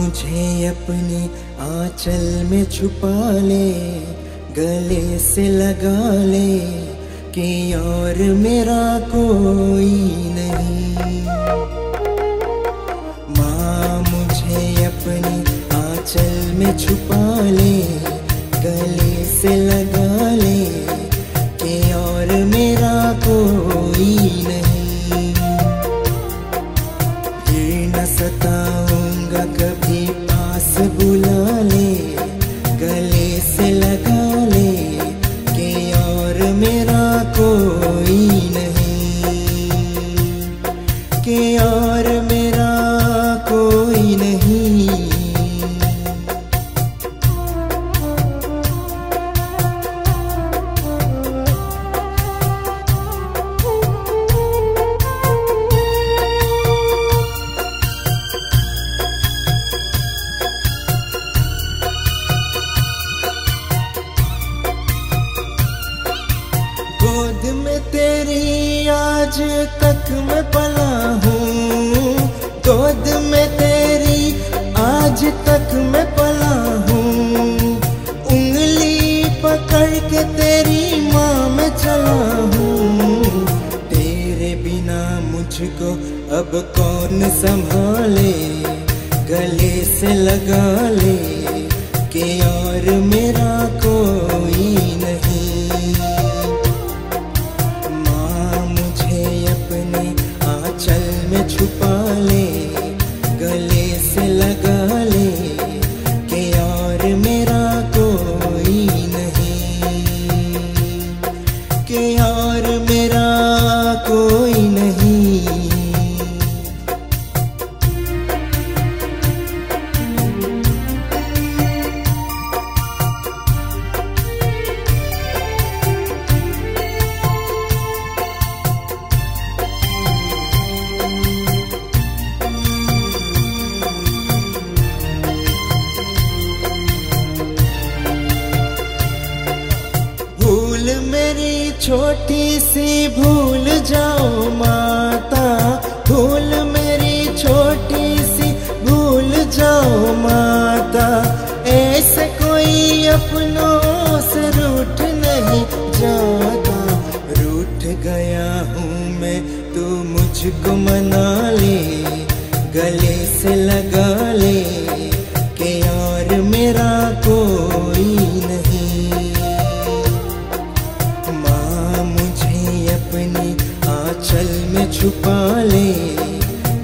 मुझे अपने आंचल में छुपा ले, गले से लगा ले कि और मेरा कोई नहीं। माँ मुझे अपने आंचल में छुपा ले, गले से लगा ले कि और मेरा कोई नहीं। फिर न सताऊंगा कभी, पास बुला ले, गले से लगा ले कि और मेरा कोई नहीं, कि और मेरा कोई नहीं। गोद में तेरी आज तक मैं पला हूँ, गोद में तेरी आज तक मैं पला हूँ। उंगली पकड़ के तेरी माँ में चला हूँ। तेरे बिना मुझको अब कौन संभाले, गले से लगा ले कि और मेरा कोई नहीं। आंचल में छुपा ले, गले से लगा ले कि और मेरा कोई नहीं, कि और मेरा कोई नहीं। भूल मेरी छोटी सी भूल जाओ माता, भूल मेरी छोटी सी भूल जाओ माता। ऐसे कोई अपनों से रूठ नहीं जाता। रूठ गया हूँ मैं, तू मुझको मना ले, गले से लगा ले कि और मेरा कोई नहीं। अपनी आंचल में छुपा ले,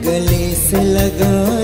गले से लगा